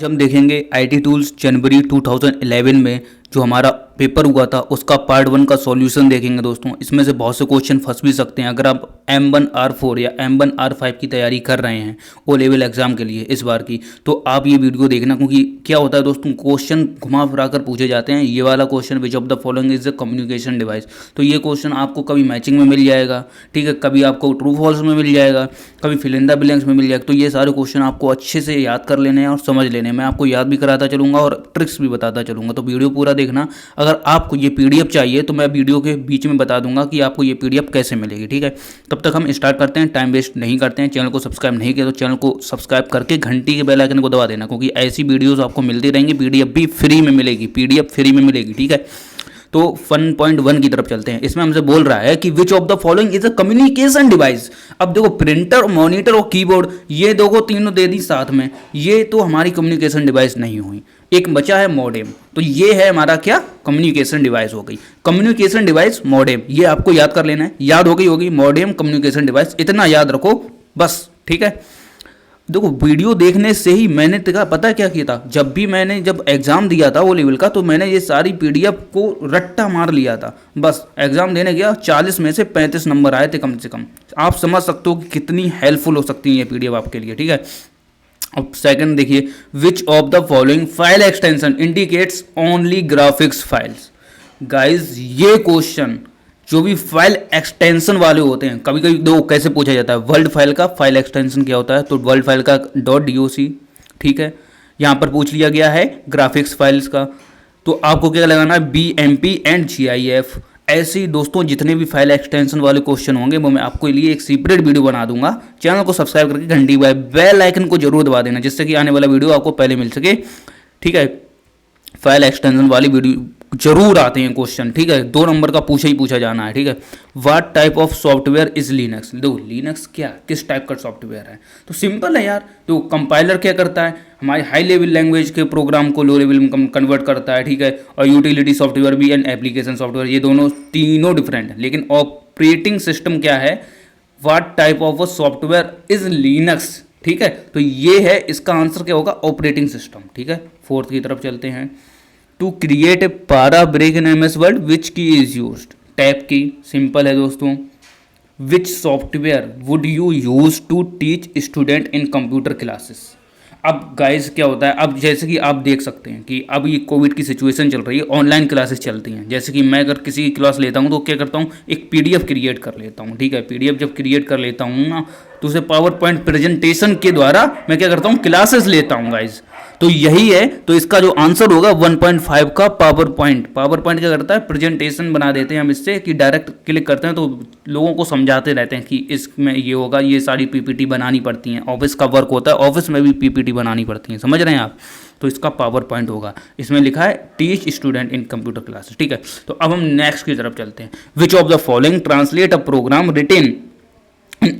आज हम देखेंगे आईटी टूल्स जनवरी 2011 में जो हमारा पेपर हुआ था उसका पार्ट 1 का सॉल्यूशन देखेंगे दोस्तों। इसमें से बहुत से क्वेश्चन फंस भी सकते हैं अगर आप M1R4 या M1R5 की तैयारी कर रहे हैं ओ लेवल एग्जाम के लिए इस बार की, तो आप ये वीडियो देखना, क्योंकि क्या होता है दोस्तों, क्वेश्चन घुमा फिरा कर पूछे जाते हैं। ये वाला question which of the following is the communication device, तो ये क्वेश्चन आपको कभी मैचिंग में मिल जाएगा, ठीक है, कभी आपको ट्रू फॉल्स में मिल जाएगा, कभी फिल इन द ब्लैंक्स में मिल जाएगा। तो ये सारे क्वेश्चन आपको अच्छे से याद कर लेने हैं और समझ लेने हैं। मैं आपको याद भी कराता चलूँगा और ट्रिक्स भी बताता चलूँगा, तो वीडियो पूरा देखना। अगर आपको ये पीडीएफ चाहिए तो मैं वीडियो के बीच में बता दूंगा कि आपको ये पीडीएफ कैसे मिलेगी, ठीक है। तब तक हम स्टार्ट करते हैं, टाइम वेस्ट नहीं करते हैं। चैनल को सब्सक्राइब नहीं किया तो चैनल को सब्सक्राइब करके घंटी के बेल आइकन को दबा देना, क्योंकि ऐसी वीडियोस आपको मिलती रहेंगी। पीडीएफ भी फ्री में मिलेगी, पीडीएफ फ्री में मिलेगी, ठीक है। तो 1.1 की तरफ चलते हैं। इसमें हमसे बोल रहा है कि विच of the following is a communication device. अब देखो, प्रिंटर, मॉनिटर और कीबोर्ड, ये दो को तीनों दे दी साथ में, ये तो हमारी कम्युनिकेशन डिवाइस नहीं हुई। एक बचा है मॉडेम, तो ये है हमारा क्या, कम्युनिकेशन डिवाइस हो गई। कम्युनिकेशन डिवाइस मॉडेम, ये आपको याद कर लेना है। याद हो गई होगी मॉडेम कम्युनिकेशन डिवाइस, इतना याद रखो बस, ठीक है। देखो, वीडियो देखने से ही मैंने पता क्या किया था, जब एग्जाम दिया था वो लेवल का, तो मैंने ये सारी पीडीएफ को रट्टा मार लिया था। बस एग्जाम देने गया, 40 में से 35 नंबर आए थे कम से कम। आप समझ सकते हो कि कितनी हेल्पफुल हो सकती है ये पीडीएफ आपके लिए, ठीक है। अब सेकंड देखिए, विच of the following file extension indicates only graphics files. Guys, ये क्वेश्चन जो भी फाइल एक्सटेंशन वाले होते हैं, कभी कभी दो कैसे पूछा जाता है, वर्ल्ड फाइल का फाइल एक्सटेंशन क्या होता है, तो वर्ल्ड फाइल का .doc, ठीक है। यहाँ पर पूछ लिया गया है ग्राफिक्स फाइल्स का, तो आपको क्या लगाना है, BMP एंड GIF। ऐसे ही दोस्तों जितने भी फाइल एक्सटेंशन वाले क्वेश्चन होंगे वो मैं आपके लिए एक सेपरेट वीडियो बना दूंगा। चैनल को सब्सक्राइब करके घंटी बेल आइकन को जरूर दबा देना, जिससे कि आने वाला वीडियो आपको पहले मिल सके, ठीक है। फाइल एक्सटेंशन वाली वीडियो जरूर आते हैं क्वेश्चन, ठीक है। 2 नंबर का पूछा जाना है, ठीक है। What type of software is Linux. देखो, लिनक्स क्या, किस टाइप का सॉफ्टवेयर है, तो सिंपल है यार। तो कंपाइलर क्या करता है, हमारे हाई लेवल लैंग्वेज के प्रोग्राम को लो लेवल में कन्वर्ट करता है, ठीक है। और यूटिलिटी सॉफ्टवेयर भी एंड एप्लीकेशन सॉफ्टवेयर, ये दोनों तीनों डिफरेंट है। लेकिन ऑपरेटिंग सिस्टम क्या है, what type of software is Linux, ठीक है। तो ये है, इसका आंसर क्या होगा, ऑपरेटिंग सिस्टम, ठीक है। 4th की तरफ चलते हैं। To create a para break in MS Word which key is use. Tab key, simple है दोस्तों। Which software would you use to teach student in computer classes. अब गाइस क्या होता है, अब जैसे कि आप देख सकते हैं कि अब ये कोविड की सिचुएशन चल रही है, ऑनलाइन क्लासेस चलती हैं। जैसे कि मैं अगर किसी की क्लास लेता हूँ तो क्या करता हूँ, एक PDF क्रिएट कर लेता हूँ, ठीक है। PDF जब क्रिएट कर लेता हूँ ना, तो उसे पावर पॉइंट प्रेजेंटेशन के द्वारा मैं क्या करता हूँ, क्लासेस लेता हूँ गाइज। तो यही है, तो इसका जो आंसर होगा 1.5 का पावर पॉइंट क्या करता है, प्रेजेंटेशन बना देते हैं हम इससे, कि डायरेक्ट क्लिक करते हैं तो लोगों को समझाते रहते हैं कि इसमें ये होगा, ये सारी PPT बनानी पड़ती हैं। ऑफिस का वर्क होता है, ऑफिस में भी PPT बनानी पड़ती हैं, समझ रहे हैं आप। तो इसका पावर पॉइंट होगा, इसमें लिखा है teach student in computer classes, ठीक है। तो अब हम नेक्स्ट की तरफ चलते हैं। Which of the following translate a program written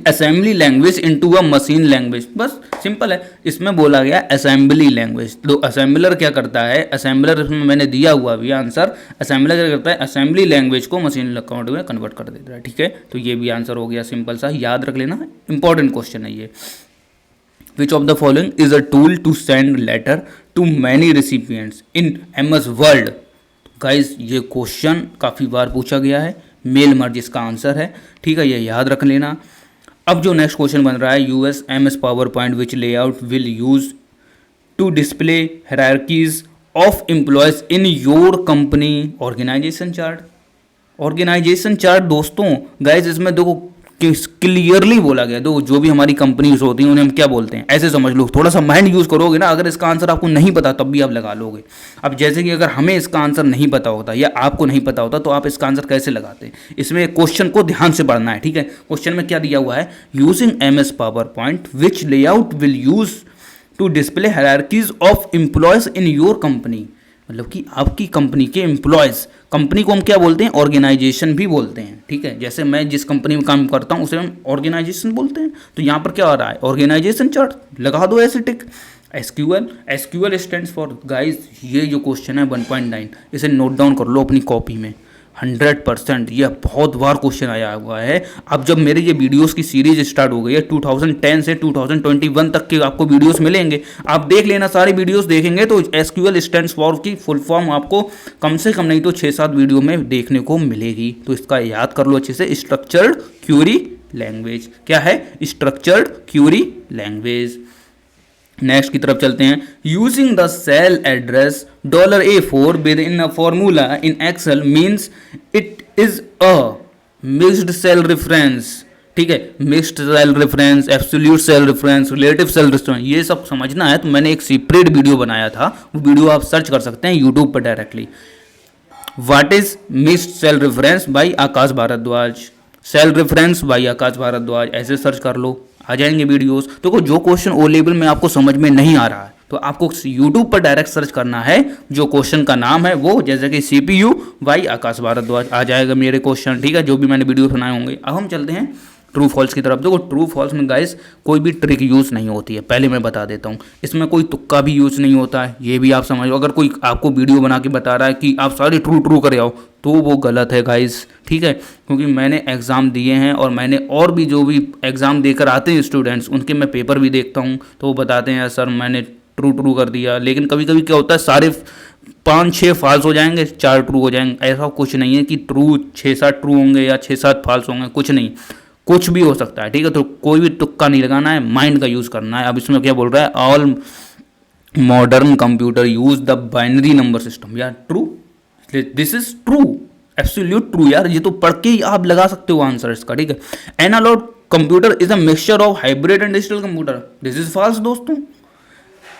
assembly language into a machine language. बस सिंपल है, इसमें बोला गया असेंबली लैंग्वेज। तो असेंबलर क्या करता है, असेंबलर इसमें मैंने दिया हुआ भी आंसर, असेंबलर क्या करता है, असेंबली लैंग्वेज को मशीन कोड में कन्वर्ट कर देता है, ठीक है। तो ये भी आंसर हो गया, सिंपल सा, याद रख लेना, इंपॉर्टेंट क्वेश्चन है ये। Which of the following is a tool to send letter to many recipients in MS world. Guys, ये क्वेश्चन काफ़ी बार पूछा गया है, मेल मर्ज इसका आंसर है, ठीक है, ये याद रख लेना। अब जो नेक्स्ट क्वेश्चन बन रहा है, US MS PowerPoint which layout will use to display hierarchies of employees in your company. Organisation chart, organisation chart दोस्तों गाइज, इसमें देखो क्लियरली बोला गया। दो जो भी हमारी कंपनीज होती हैं उन्हें हम क्या बोलते हैं, ऐसे समझ लो, थोड़ा सा माइंड यूज करोगे ना, अगर इसका आंसर आपको नहीं पता तब भी आप लगा लोगे। अब जैसे कि अगर हमें इसका आंसर नहीं पता होता या आपको नहीं पता होता तो आप इसका आंसर कैसे लगाते हैं, इसमें क्वेश्चन को ध्यान से पढ़ना है, ठीक है। क्वेश्चन में क्या दिया हुआ है, using MS PowerPoint which layout will use to display hierarchies of employees in your company. मतलब कि आपकी कंपनी के एम्प्लॉयज़, कंपनी को हम क्या बोलते हैं, ऑर्गेनाइजेशन भी बोलते हैं, ठीक है। जैसे मैं जिस कंपनी में काम करता हूँ उसे हम ऑर्गेनाइजेशन बोलते हैं। तो यहाँ पर क्या आ रहा है, ऑर्गेनाइजेशन चार्ट, लगा दो ऐसे टिक। SQL स्टैंड्स फॉर, गाइस ये जो क्वेश्चन है 1.9, इसे नोट डाउन कर लो अपनी कॉपी में। 100%। यह बहुत बार क्वेश्चन आया हुआ है। अब जब मेरे ये वीडियोस की सीरीज स्टार्ट हो गई है, 2010 से 2021 तक के आपको वीडियोस मिलेंगे, आप देख लेना, सारे वीडियोस देखेंगे तो एसक्यूएल स्टैंड्स फॉर की फुल फॉर्म आपको कम से कम नहीं तो 6-7 वीडियो में देखने को मिलेगी। तो इसका याद कर लो अच्छे से, स्ट्रक्चर्ड क्यूरी लैंग्वेज। क्या है? Structured Curie language. नेक्स्ट की तरफ चलते हैं। Using the cell address $A4 with in a formula in Excel means it is a mixed cell reference. ठीक है, mixed cell reference, absolute cell reference, relative cell reference, ये सब समझना है तो मैंने एक सेपरेट वीडियो बनाया था, वो वीडियो आप सर्च कर सकते हैं यूट्यूब पर directly. What is mixed cell reference by Akash Bhardwaj, cell reference by Akash Bhardwaj, ऐसे सर्च कर लो, आ जाएंगे वीडियोस। तो जो क्वेश्चन ओ लेवल में आपको समझ में नहीं आ रहा है तो आपको यूट्यूब पर डायरेक्ट सर्च करना है, जो क्वेश्चन का नाम है वो, जैसे कि CPU बाय आकाश भारद्वाज, आ जाएगा मेरे क्वेश्चन। ठीक है, जो भी मैंने वीडियो बनाए होंगे। अब हम चलते हैं ट्रू फॉल्स की तरफ। देखो, ट्रू फॉल्स में गाइस कोई भी ट्रिक यूज़ नहीं होती है, पहले मैं बता देता हूँ। इसमें कोई तुक्का भी यूज़ नहीं होता है, ये भी आप समझ लो। अगर कोई आपको वीडियो बना के बता रहा है कि आप सारे ट्रू ट्रू कर आओ तो वो गलत है गाइस। ठीक है, क्योंकि मैंने एग्ज़ाम दिए हैं और मैंने और भी जो भी एग्ज़ाम देकर आते हैं स्टूडेंट्स, उनके मैं पेपर भी देखता हूँ, तो वो बताते हैं सर मैंने ट्रू ट्रू कर दिया। लेकिन कभी कभी क्या होता है, सारे 5-6 फॉल्स हो जाएंगे, 4 ट्रू हो जाएंगे। ऐसा कुछ नहीं है कि ट्रू 6-7 ट्रू होंगे या 6-7 फॉल्स होंगे, कुछ नहीं, कुछ भी हो सकता है। ठीक है, तो कोई भी तुक्का नहीं लगाना है, माइंड का यूज़ करना है। अब इसमें क्या बोल रहा है, all modern computer use the binary number system. यार true, this is true, absolute true यार, ये तो पढ़ के ही आप लगा सकते हो आंसर इसका। ठीक है, analogue computer is a mixture of hybrid and digital computer, this is false दोस्तों।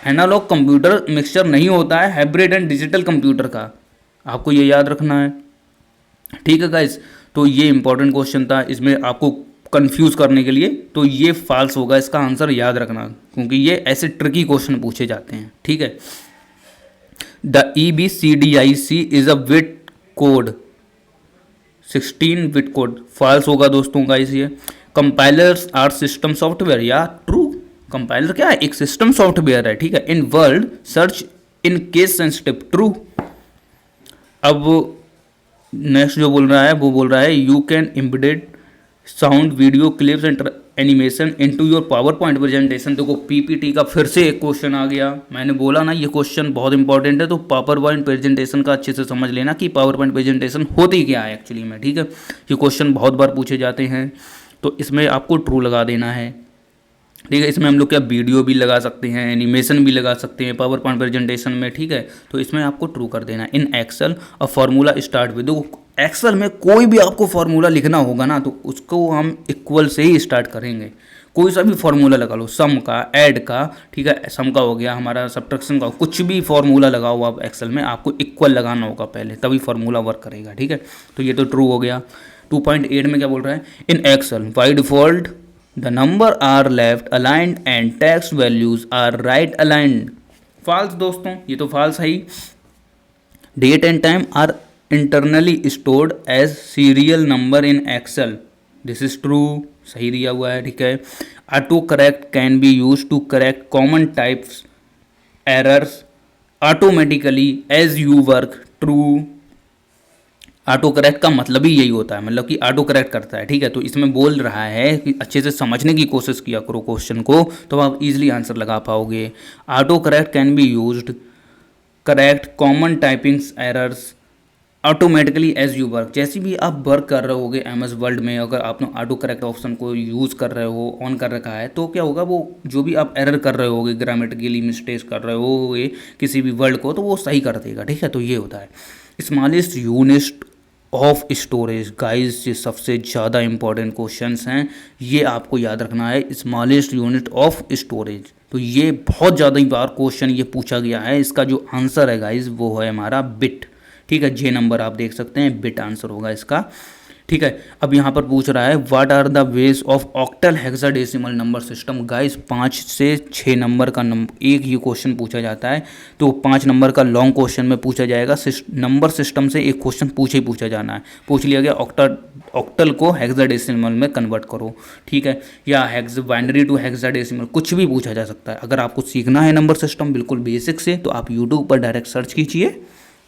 एनालॉग कंप्यूटर मिक्सचर नहीं होता है हाइब्रिड एंड डिजिटल कंप्यूटर का, आपको ये याद रखना है। ठीक है गाइस, तो ये इंपॉर्टेंट क्वेश्चन था, इसमें आपको कंफ्यूज करने के लिए, तो ये फॉल्स होगा, इसका आंसर याद रखना, क्योंकि ये ऐसे ट्रिकी क्वेश्चन पूछे जाते हैं। ठीक है, the EBCDIC is a bit code, 16 bit code, false होगा दोस्तों गाइस ये। कंपाइलर्स आर सिस्टम सॉफ्टवेयर, या ट्रू, कंपाइलर क्या है, एक सिस्टम सॉफ्टवेयर है। ठीक है, in word search in case sensitive, true. अब नेक्स्ट जो बोल रहा है वो बोल रहा है you can embedded sound, video clips and animation into your PowerPoint presentation. देखो PPT का फिर से एक क्वेश्चन आ गया, मैंने बोला ना ये क्वेश्चन बहुत इंपॉर्टेंट है, तो पावर पॉइंट प्रेजेंटेशन का अच्छे से समझ लेना कि पावर पॉइंट प्रेजेंटेशन होती क्या है एक्चुअली में। ठीक है, ये क्वेश्चन बहुत बार पूछे जाते हैं, तो इसमें आपको ट्रू लगा देना है। ठीक है, इसमें हम लोग क्या वीडियो भी लगा सकते हैं, एनिमेशन भी लगा सकते हैं पावर पॉइंट प्रेजेंटेशन में। ठीक है, तो इसमें आपको ट्रू कर देना है। In Excel a formula start with, देखो एक्सेल में कोई भी आपको फार्मूला लिखना होगा ना तो उसको हम इक्वल से ही स्टार्ट करेंगे। कोई सा भी फार्मूला लगा लो, सम का, ऐड का, ठीक है, सम का हो गया हमारा, सब्ट्रैक्शन का, कुछ भी फार्मूला लगाओ आप एक्सेल में, आपको इक्वल लगाना होगा पहले, तभी फार्मूला वर्क करेगा। ठीक है, तो ये तो ट्रू हो गया। 2.8 में क्या बोल रहा है, in Excel by default the number are left aligned and text values are right aligned, false दोस्तों, ये तो फॉल्स है ही। Date and time are internally stored as serial number in Excel, this is true, सही दिया हुआ है। ठीक है, auto correct can be use to correct common types errors automatically as you work, true. Auto correct का मतलब ही यही होता है, मतलब कि ऑटो करेक्ट करता है। ठीक है, तो इसमें बोल रहा है कि अच्छे से समझने की कोशिश किया करो क्वेश्चन को, तो आप इजीली आंसर लगा पाओगे। Auto correct can be used correct common typings errors automatically as you work, जैसे भी आप वर्क कर रहे होगे MS वर्ड में, अगर आपने ऑटो करेक्ट ऑप्शन को यूज़ कर रहे हो, ऑन कर रखा है, तो क्या होगा, वो जो भी आप एरर कर रहे होगे, ग्रामेटिकली मिस्टेक्स कर रहे होगे किसी भी वर्ड को, तो वो सही कर देगा। ठीक है, तो ये होता है। Smallest unit of storage, guys ये सबसे ज़्यादा इंपॉर्टेंट क्वेश्चंस हैं, ये आपको याद रखना है। स्मॉलेस्ट यूनिट ऑफ स्टोरेज, तो ये बहुत ज़्यादा बार क्वेश्चन ये पूछा गया है। इसका जो आंसर है गाइस वो है हमारा बिट। ठीक है, J नंबर आप देख सकते हैं, बिट आंसर होगा इसका। ठीक है, अब यहाँ पर पूछ रहा है what are the ways of octal hexadecimal number system. Guys 5 से 6 नंबर का एक ये क्वेश्चन पूछा जाता है, तो 5 नंबर का लॉन्ग क्वेश्चन में पूछा जाएगा। नंबर सिस्टम से एक क्वेश्चन पूछा जाना है, पूछ लिया गया ऑक्टल को हेक्साडेसिमल में कन्वर्ट करो। ठीक है, या बाइनरी टू हेक्साडेसिमल, कुछ भी पूछा जा सकता है। अगर आपको सीखना है नंबर सिस्टम बिल्कुल बेसिक से, तो आप यूट्यूब पर डायरेक्ट सर्च कीजिए,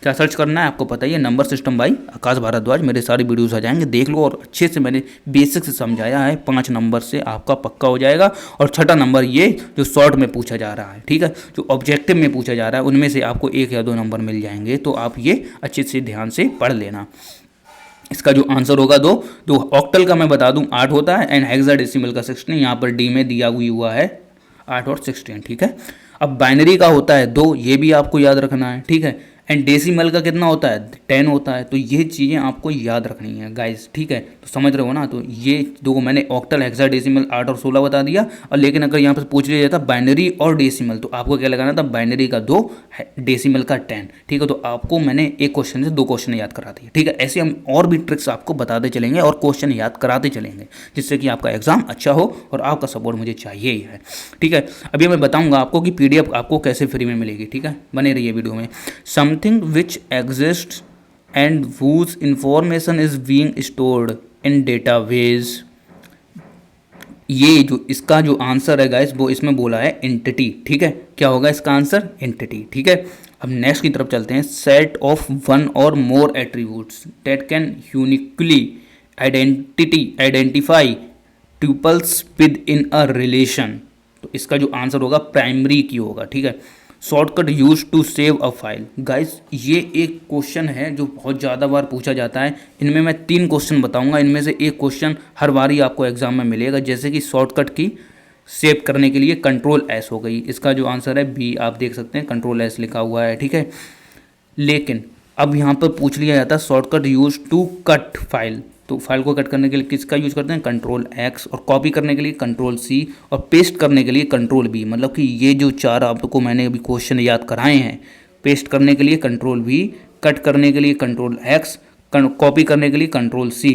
क्या सर्च करना है आपको पता ही है, नंबर सिस्टम बाई आकाश भारद्वाज, मेरे सारे वीडियोस आ जाएंगे, देख लो। और अच्छे से मैंने बेसिक से समझाया है, 5 नंबर से आपका पक्का हो जाएगा। और छठा नंबर ये जो शॉर्ट में पूछा जा रहा है, ठीक है, जो ऑब्जेक्टिव में पूछा जा रहा है उनमें से आपको 1 या 2 नंबर मिल जाएंगे। तो आप ये अच्छे से ध्यान से पढ़ लेना। इसका जो आंसर होगा दो ऑक्टल का मैं बता दूं 8 होता है, एंड हेक्साडेसिमल का 16, यहाँ पर डी में दिया हुआ है 8 और 16, ठीक है। अब बाइनरी का होता है 2, ये भी आपको याद रखना है, ठीक है। एंड डेसिमल का कितना होता है 10 होता है। तो ये चीज़ें आपको याद रखनी है गाइस, ठीक है। तो समझ रहे हो ना। तो ये दो मैंने ऑक्टल हेक्साडेसिमल 8 और 16 बता दिया। और लेकिन अगर यहाँ पर पूछ लिया जाता बाइनरी और डेसिमल, तो आपको क्या लगाना था, बाइनरी का 2, डेसिमल का 10, ठीक है। तो आपको मैंने एक क्वेश्चन से 2 क्वेश्चन याद करा दिए, ठीक है। ऐसे हम और भी ट्रिक्स आपको बताते चलेंगे और क्वेश्चन याद कराते चलेंगे, जिससे कि आपका एग्जाम अच्छा हो। और आपका सपोर्ट मुझे चाहिए ही है, ठीक है। अभी मैं बताऊंगा आपको कि PDF आपको कैसे फ्री में मिलेगी, ठीक है। बने रहिए वीडियो में। Something which exist and whose information is being stored in database, ये जो इसका जो आंसर है गाइस वो इसमें बोला है एंटिटी, ठीक है। क्या होगा इसका आंसर, एंटिटी, ठीक है। अब नेक्स्ट की तरफ चलते हैं। Set of 1 or more attributes that can uniquely identify tuples with in a relation, तो इसका जो आंसर होगा प्राइमरी की होगा, ठीक है। Shortcut use to save a file, guys ये एक क्वेश्चन है जो बहुत ज़्यादा बार पूछा जाता है। इनमें मैं 3 क्वेश्चन बताऊंगा, इनमें से एक क्वेश्चन हर बार ही आपको एग्जाम में मिलेगा। जैसे कि शॉर्टकट की सेव करने के लिए Ctrl+S हो गई, इसका जो आंसर है बी, आप देख सकते हैं Ctrl+S लिखा हुआ है, ठीक है। लेकिन अब यहाँ पर पूछ लिया जाता है shortcut use to cut file, तो फाइल को कट करने के लिए किसका यूज करते हैं, Ctrl+X, और कॉपी करने के लिए Ctrl+C, और पेस्ट करने के लिए Ctrl+V। मतलब कि ये जो 4 आपको मैंने अभी क्वेश्चन याद कराए हैं, पेस्ट करने के लिए Ctrl+V, कट करने के लिए Ctrl+X, कॉपी करने के लिए Ctrl+C,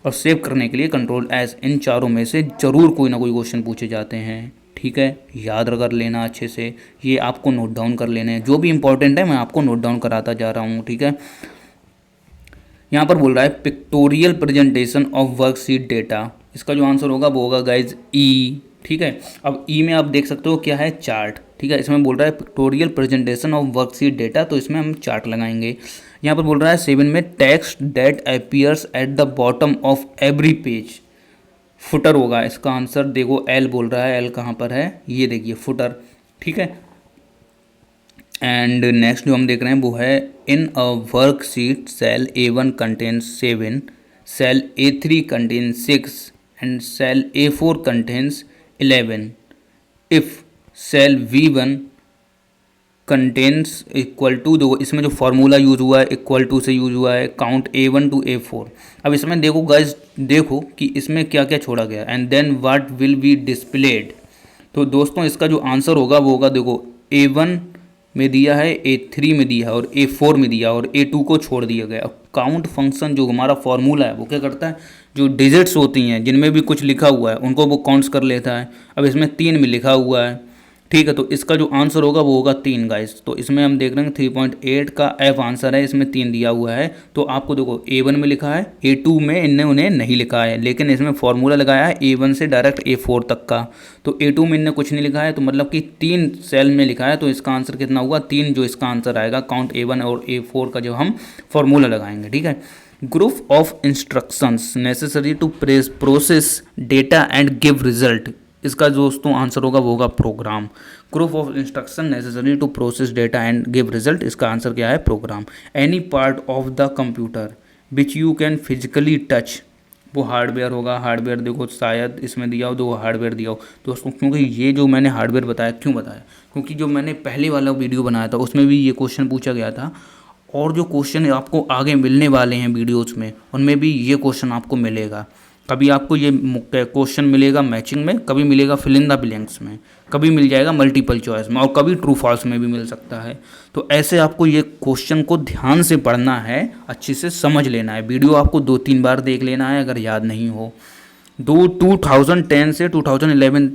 और सेव करने के लिए Ctrl+S, इन चारों में से ज़रूर कोई ना कोई क्वेश्चन पूछे जाते हैं, ठीक है। याद कर लेना अच्छे से, ये आपको नोट डाउन कर लेने हैं, जो भी इंपॉर्टेंट है मैं आपको नोट डाउन कराता जा रहा हूँ, ठीक है। यहाँ पर बोल रहा है pictorial presentation of worksheet data, इसका जो आंसर होगा वो होगा गाइज ई, ठीक है। अब ई में आप देख सकते हो क्या है, चार्ट, ठीक है। इसमें बोल रहा है pictorial presentation of worksheet data, तो इसमें हम चार्ट लगाएंगे। यहाँ पर बोल रहा है 7 में text that appears at the bottom of every page, footer होगा इसका आंसर। देखो एल बोल रहा है, एल कहाँ पर है, ये देखिए फुटर, ठीक है। एंड नेक्स्ट जो हम देख रहे हैं वो है in a worksheet cell A1 contains 7, cell A3 contains 6 and cell A4 contains 11 if cell V1 contains equal to, दो इसमें जो फार्मूला यूज़ हुआ है इक्वल टू से यूज़ हुआ है, काउंट A1 टू A4। अब इसमें देखो गाइज, देखो कि इसमें क्या क्या छोड़ा गया, and then what will be displayed. तो दोस्तों इसका जो आंसर होगा वो होगा, देखो A1 में दिया है, A3 में दिया है, और A4 में दिया, और A2 को छोड़ दिया गया। काउंट फंक्शन जो हमारा फॉर्मूला है वो क्या करता है, जो डिजिट्स होती हैं जिनमें भी कुछ लिखा हुआ है उनको वो काउंट्स कर लेता है। अब इसमें 3 में लिखा हुआ है, ठीक है। तो इसका जो आंसर होगा वो होगा 3 गाइस। तो इसमें हम देख रहे हैं 3.8 का F आंसर है, इसमें 3 दिया हुआ है। तो आपको देखो A1 में लिखा है, A2 में इनने उन्हें नहीं लिखा है, लेकिन इसमें फॉर्मूला लगाया है A1 से डायरेक्ट A4 तक का। तो A2 में इनने कुछ नहीं लिखा है, तो मतलब कि 3 सेल में लिखा है। तो इसका आंसर कितना हुआ, 3 जो इसका आंसर आएगा काउंट A1 और A4 का जो हम फॉर्मूला लगाएंगे, ठीक है। Group of instructions necessary to process data and give result, इसका दोस्तों आंसर होगा वो होगा program. Group of instruction necessary to process data and give result, इसका आंसर क्या है, program. Any part of the computer which you can physically touch, वो hardware होगा। हार्डवेयर देखो शायद इसमें दिया हो, दो हार्डवेयर दिया हो दोस्तों, क्योंकि ये जो मैंने हार्डवेयर बताया, क्यों बताया, क्योंकि जो मैंने पहले वाला वीडियो बनाया था उसमें भी ये क्वेश्चन पूछा गया था, और जो क्वेश्चन आपको आगे मिलने वाले हैं वीडियोज़ में उनमें भी ये क्वेश्चन आपको मिलेगा। कभी आपको ये क्वेश्चन मिलेगा मैचिंग में, कभी मिलेगा फिल इन द ब्लैंक्स में, कभी मिल जाएगा मल्टीपल चॉइस में, और कभी ट्रू फॉल्स में भी मिल सकता है। तो ऐसे आपको ये क्वेश्चन को ध्यान से पढ़ना है, अच्छे से समझ लेना है। वीडियो आपको 2-3 बार देख लेना है अगर याद नहीं हो। 2010 से 2011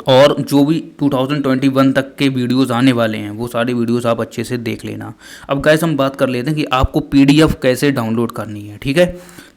और जो भी 2021 तक के वीडियोस आने वाले हैं वो सारे वीडियोस आप अच्छे से देख लेना। अब गाइस हम बात कर लेते हैं कि आपको PDF कैसे डाउनलोड करनी है, ठीक है।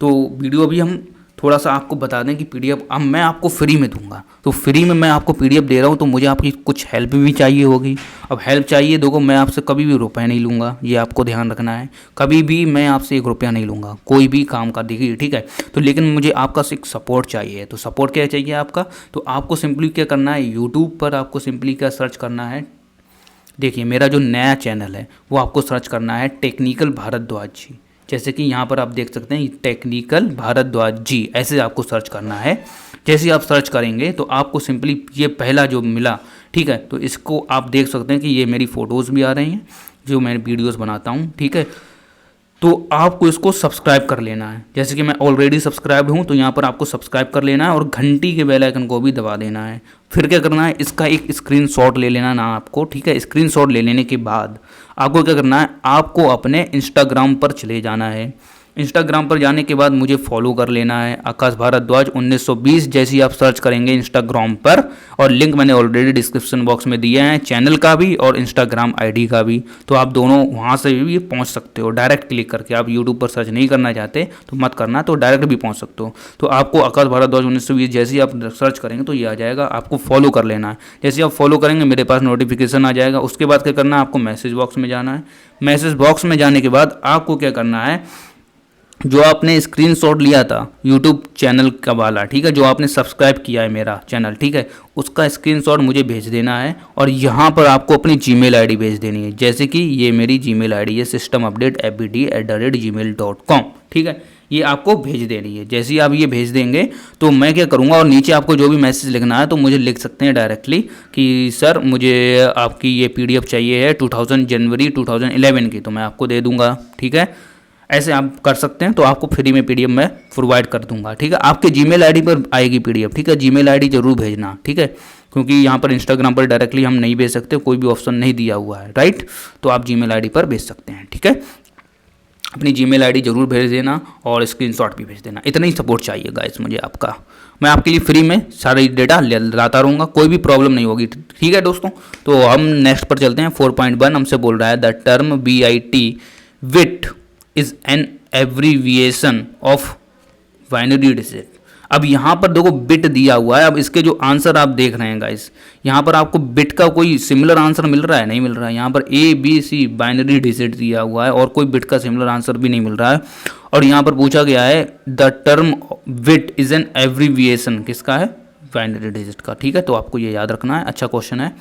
तो वीडियो अभी हम थोड़ा सा आपको बता दें कि पीडीएफ अब मैं आपको फ्री में दूंगा, तो फ्री में मैं आपको पीडीएफ दे रहा हूँ, तो मुझे आपकी कुछ हेल्प भी चाहिए होगी। अब हेल्प चाहिए, देखो मैं आपसे कभी भी रुपए नहीं लूँगा, ये आपको ध्यान रखना है। कभी भी मैं आपसे 1 रुपया नहीं लूँगा कोई भी काम का, देखिए ठीक है। तो लेकिन मुझे आपका एक सपोर्ट चाहिए। तो सपोर्ट क्या चाहिए आपका, तो आपको सिंपली क्या करना है, यूट्यूब पर आपको सिंपली क्या सर्च करना है, देखिए मेरा जो नया चैनल है वो आपको सर्च करना है टेक्निकल भारद्वाज जी। जैसे कि यहाँ पर आप देख सकते हैं टेक्निकल भारद्वाज जी, ऐसे आपको सर्च करना है। जैसे आप सर्च करेंगे तो आपको सिंपली ये पहला जो मिला, ठीक है, तो इसको आप देख सकते हैं कि ये मेरी फ़ोटोज़ भी आ रही हैं जो मैं वीडियोज़ बनाता हूँ, ठीक है। तो आपको इसको सब्सक्राइब कर लेना है। जैसे कि मैं ऑलरेडी सब्सक्राइब हूँ, तो यहाँ पर आपको सब्सक्राइब कर लेना है और घंटी के बेल आइकन को भी दबा देना है। फिर क्या करना है, इसका एक स्क्रीनशॉट ले लेना ना आपको, ठीक है। स्क्रीनशॉट ले लेने के बाद आपको क्या करना है, आपको अपने इंस्टाग्राम पर चले जाना है। इंस्टाग्राम पर जाने के बाद मुझे फॉलो कर लेना है, आकाश भारद्वाज 1920 जैसे ही आप सर्च करेंगे इंस्टाग्राम पर, और लिंक मैंने ऑलरेडी डिस्क्रिप्शन बॉक्स में दिए हैं, चैनल का भी और इंस्टाग्राम आईडी का भी। तो आप दोनों वहाँ से भी पहुँच सकते हो डायरेक्ट क्लिक करके। आप यूट्यूब पर सर्च नहीं करना चाहते तो मत करना, तो डायरेक्ट भी पहुँच सकते हो। तो आपको आकाश भारद्वाज 1920 जैसे ही आप सर्च करेंगे तो ये आ जाएगा, आपको फॉलो कर लेना है। जैसे आप फॉलो करेंगे मेरे पास नोटिफिकेशन आ जाएगा। उसके बाद क्या करना है, आपको मैसेज बॉक्स में जाना है। मैसेज बॉक्स में जाने के बाद आपको क्या करना है, जो आपने स्क्रीनशॉट लिया था यूट्यूब चैनल का वाला, ठीक है, जो आपने सब्सक्राइब किया है मेरा चैनल, ठीक है, उसका स्क्रीनशॉट मुझे भेज देना है। और यहाँ पर आपको अपनी जीमेल आईडी भेज देनी है। जैसे कि ये मेरी जीमेल आईडी है systemupdatefbd@gmail.com, ठीक है, ये आपको भेज देनी है। जैसे ही आप ये भेज देंगे तो मैं क्या करूँगा, और नीचे आपको जो भी मैसेज लिखना है तो मुझे लिख सकते हैं डायरेक्टली कि सर मुझे आपकी ये पीडीएफ चाहिए है 2000 जनवरी 2011 की, तो मैं आपको दे दूँगा, ठीक है। ऐसे आप कर सकते हैं। तो आपको फ्री में पीडीएफ मैं प्रोवाइड कर दूंगा, ठीक है। आपके जीमेल आईडी पर आएगी पीडीएफ, ठीक है। जीमेल आईडी जरूर भेजना, ठीक है, क्योंकि यहाँ पर इंस्टाग्राम पर डायरेक्टली हम नहीं भेज सकते, कोई भी ऑप्शन नहीं दिया हुआ है, राइट। तो आप जीमेल आईडी पर भेज सकते हैं, ठीक है। अपनी जीमेल आईडी जरूर भेज देना और स्क्रीनशॉट भी भेज देना। इतना ही सपोर्ट चाहिए गाइस मुझे आपका। मैं आपके लिए फ्री में सारी डेटा लाता रहूँगा, कोई भी प्रॉब्लम नहीं होगी, ठीक है दोस्तों। तो हम नेक्स्ट पर चलते हैं। 4.1 हमसे बोल रहा है the term BIT bit is an abbreviation of binary digit. अब यहाँ पर देखो बिट दिया हुआ है। अब इसके जो आंसर आप देख रहे हैं गाइस, यहाँ पर आपको बिट का कोई सिमिलर आंसर मिल रहा है, नहीं मिल रहा है। यहाँ पर ABC बाइनरी डिजिट दिया हुआ है और कोई बिट का सिमिलर आंसर भी नहीं मिल रहा है। और यहाँ पर पूछा गया है the term bit is an abbreviation, किसका है, बाइनरी डिजिट का, ठीक है। तो आपको ये याद रखना है, अच्छा क्वेश्चन है।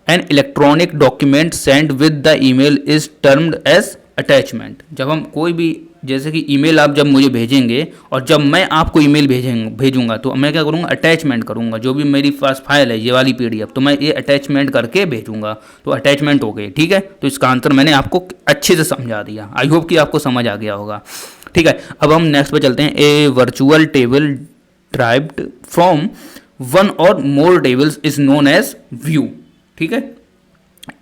An electronic document send with the email is termed as attachment. जब हम कोई भी, जैसे कि ईमेल आप जब मुझे भेजेंगे और जब मैं आपको ईमेल भेजूंगा तो मैं क्या करूँगा, अटैचमेंट करूँगा। जो भी मेरी पास फाइल है ये वाली पीडीएफ, तो मैं ये अटैचमेंट करके भेजूंगा, तो अटैचमेंट हो गई, ठीक है। तो इसका आंसर मैंने आपको अच्छे से समझा दिया। आई होप कि आपको समझ आ गया होगा, ठीक है। अब हम नेक्स्ट पे चलते हैं। A virtual table derived from one or more tables is known as view, ठीक है।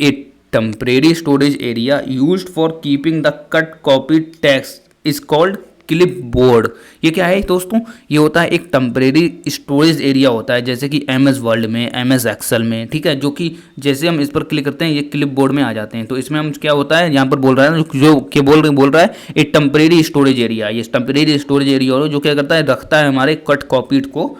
ए temporary storage area used for keeping the cut copied text is called clipboard। ये क्या है दोस्तों, ये होता है एक टेम्परेरी स्टोरेज एरिया होता है, जैसे कि MS वर्ड में, MS एक्सेल में, ठीक है। जो कि जैसे हम इस पर क्लिक करते हैं ये क्लिप बोर्ड में आ जाते हैं। तो इसमें हम क्या होता है, यहाँ पर बोल रहा है जो कि बोल रहा है एक टेम्परेरी स्टोरेज एरिया। ये टेम्परेरी स्टोरेज एरिया जो क्या करता है, रखता है हमारे कट कॉपीड को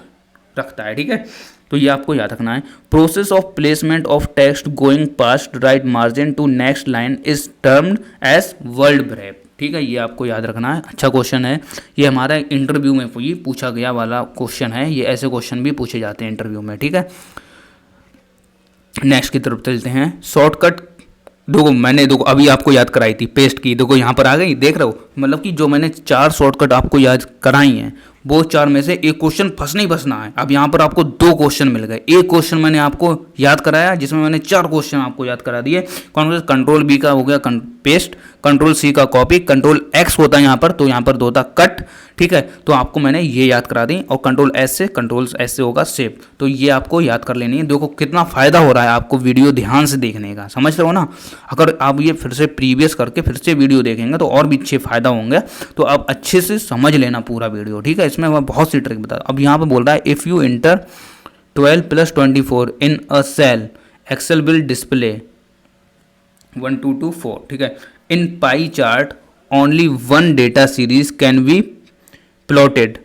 रखता है, ठीक है। तो ये आपको याद रखना है। Process of placement of text going past right margin to next line is termed as word break, ठीक है। ये आपको याद रखना है, अच्छा क्वेश्चन है। ये हमारा इंटरव्यू में ये पूछा गया वाला क्वेश्चन है। ये ऐसे क्वेश्चन भी पूछे जाते हैं इंटरव्यू में, ठीक है। नेक्स्ट की तरफ चलते हैं। शॉर्टकट, देखो अभी आपको याद कराई थी पेस्ट की, देखो यहाँ पर आ गई, देख रहे हो। मतलब कि जो मैंने 4 शॉर्टकट आपको याद कराई हैं वो 4 में से एक क्वेश्चन फंस नहीं फंसना है। अब यहाँ पर आपको 2 क्वेश्चन मिल गए। एक क्वेश्चन मैंने आपको याद कराया जिसमें मैंने 4 क्वेश्चन आपको याद करा दिए। कंट्रोल B का हो गया पेस्ट, कंट्रोल C का कॉपी, कंट्रोल X होता है यहाँ पर, तो यहाँ पर होता कट, ठीक है। तो आपको मैंने ये याद करा दी। और कंट्रोल S से होगा सेव। तो ये आपको याद कर लेनी है। देखो कितना फायदा हो रहा है आपको वीडियो ध्यान से देखने का, समझ रहे हो ना। अगर आप ये फिर से प्रीवियस करके फिर से वीडियो देखेंगे तो और भी अच्छे फायदा होंगे। तो आप अच्छे से समझ लेना पूरा वीडियो, ठीक है। इसमें मैं बहुत सी ट्रिक बता। अब यहाँ पर बोल रहा है if you enter 12 + 24 in a cell Excel will display 1 2 2 4, ठीक है। In pie chart only 1 data series can be plotted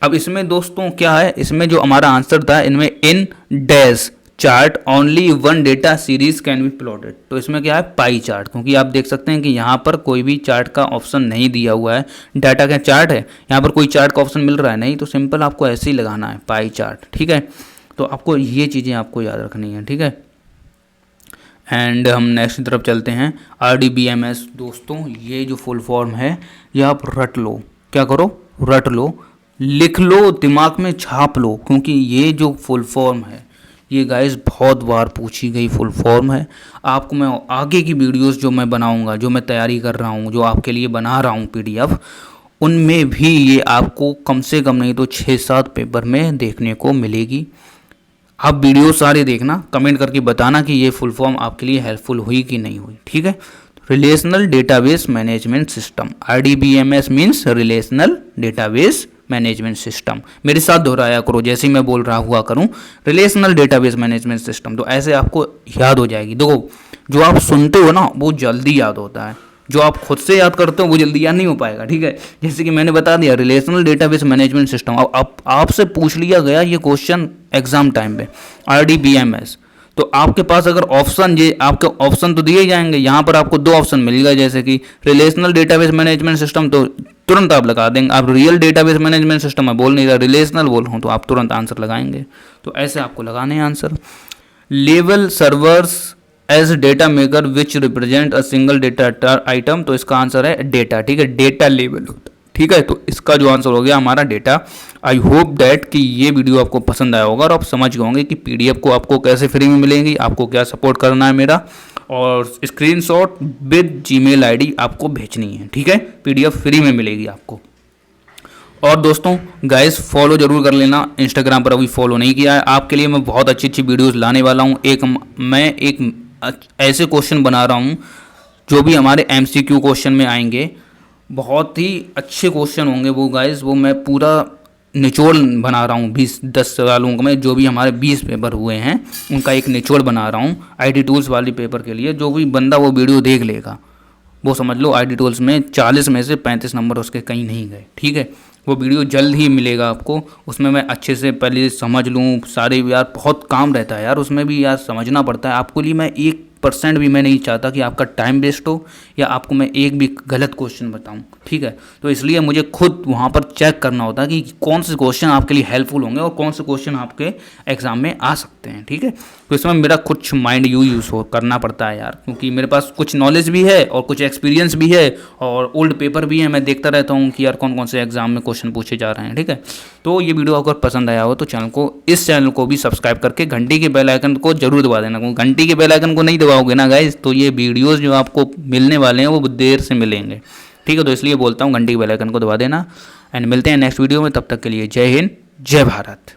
अब इसमें दोस्तों क्या है, इसमें जो हमारा आंसर था, इनमें in dash chart only one data series can be plotted, तो इसमें क्या है पाई चार्ट, क्योंकि आप देख सकते हैं कि यहाँ पर कोई भी चार्ट का ऑप्शन नहीं दिया हुआ है। डाटा का चार्ट है, यहाँ पर कोई चार्ट का ऑप्शन मिल रहा है नहीं, तो सिंपल आपको ऐसे ही लगाना है पाई चार्ट। ठीक है, तो आपको ये चीज़ें आपको याद रखनी है। ठीक है, एंड हम नेक्स्ट की तरफ चलते हैं। RDBMS दोस्तों, ये जो फुल फॉर्म है ये आप रट लो, क्या करो, रट लो, लिख लो, दिमाग में छाप लो, क्योंकि ये जो फुल फॉर्म है ये गाइस बहुत बार पूछी गई फुल फॉर्म है। आपको मैं आगे की वीडियोस जो मैं बनाऊंगा, जो मैं तैयारी कर रहा हूँ, जो आपके लिए बना रहा हूँ PDF, उनमें भी ये आपको कम से कम नहीं तो 6-7 पेपर में देखने को मिलेगी। आप वीडियो सारे देखना, कमेंट करके बताना कि ये फुल फॉर्म आपके लिए हेल्पफुल हुई कि नहीं हुई। ठीक है, relational database management system, RDBMS means relational database management system. मेरे साथ दोहराया करो, जैसे ही मैं बोल रहा हुआ करूं, रिलेशनल डेटाबेस मैनेजमेंट सिस्टम, तो ऐसे आपको याद हो जाएगी। देखो, जो आप सुनते हो ना वो जल्दी याद होता है, जो आप खुद से याद करते हो वो जल्दी याद नहीं हो पाएगा। ठीक है, जैसे कि मैंने बता दिया रिलेशनल डेटाबेस मैनेजमेंट सिस्टम। अब आपसे पूछ लिया गया ये क्वेश्चन एग्जाम टाइम पे, RDBMS, तो आपके पास अगर ऑप्शन, ये आपके ऑप्शन तो दिए जाएंगे, यहाँ पर आपको 2 ऑप्शन मिल गए, जैसे कि रिलेशनल डेटाबेस मैनेजमेंट सिस्टम, तो तुरंत आप लगा देंगे। आप रियल डेटाबेस मैनेजमेंट सिस्टम मैं बोल नहीं रहा, रिलेशनल बोल रहा हूँ, तो आप तुरंत आंसर लगाएंगे। तो ऐसे आपको लगाने हैं answer. Level servers as data maker which represent a single data item, तो इसका आंसर है डेटा। ठीक है, डेटा लेवल होता है। ठीक है, तो इसका जो आंसर हो गया हमारा डेटा। आई होप दैट कि ये वीडियो आपको पसंद आया होगा और आप समझ गए होंगे कि PDF को आपको कैसे फ्री में मिलेंगी, आपको क्या सपोर्ट करना है मेरा, और स्क्रीनशॉट विद Gmail ID आपको भेजनी है। ठीक है, PDF फ्री में मिलेगी आपको। और दोस्तों गाइस फॉलो जरूर कर लेना, इंस्टाग्राम पर अभी फॉलो नहीं किया है। आपके लिए मैं बहुत अच्छी अच्छी वीडियोस लाने वाला हूँ। मैं एक ऐसे क्वेश्चन बना रहा हूँ जो भी हमारे MCQ क्वेश्चन में आएंगे, बहुत ही अच्छे क्वेश्चन होंगे वो गाइस, वो मैं पूरा निचोड़ बना रहा हूँ। 10 सवालों में जो भी हमारे 20 पेपर हुए हैं उनका एक निचोड़ बना रहा हूँ IT टूल्स वाली पेपर के लिए। जो भी बंदा वो वीडियो देख लेगा वो समझ लो IT टूल्स में 40 में से 35 नंबर उसके कहीं नहीं गए। ठीक है, वो वीडियो जल्द ही मिलेगा आपको। उसमें मैं अच्छे से पहले समझ लूँ सारे, यार बहुत काम रहता है यार, उसमें भी यार समझना पड़ता है। आपको लिए मैं 1% भी मैं नहीं चाहता कि आपका टाइम वेस्ट हो या आपको मैं एक भी गलत क्वेश्चन बताऊं। ठीक है, तो इसलिए मुझे खुद वहाँ पर चेक करना होता है कि कौन से क्वेश्चन आपके लिए हेल्पफुल होंगे और कौन से क्वेश्चन आपके एग्जाम में आ सकते हैं। ठीक है, तो इसमें मेरा कुछ माइंड यूज़ करना पड़ता है यार, क्योंकि मेरे पास कुछ नॉलेज भी है और कुछ एक्सपीरियंस भी है और ओल्ड पेपर भी है। मैं देखता रहता हूँ कि यार कौन कौन से एग्जाम में क्वेश्चन पूछे जा रहे हैं। ठीक है, तो ये वीडियो अगर पसंद आया हो तो इस चैनल को भी सब्सक्राइब करके घंटी के बेल आइकन को जरूर दबा देना, क्योंकि घंटी के बेल आइकन को नहीं दबाओगे ना गाइस तो ये वीडियोस जो आपको मिलने वाले हैं वो देर से मिलेंगे। ठीक है, तो इसलिए बोलता हूँ घंटी के बेल आइकन को दबा देना। एंड मिलते हैं नेक्स्ट वीडियो में, तब तक के लिए जय हिंद, जय भारत।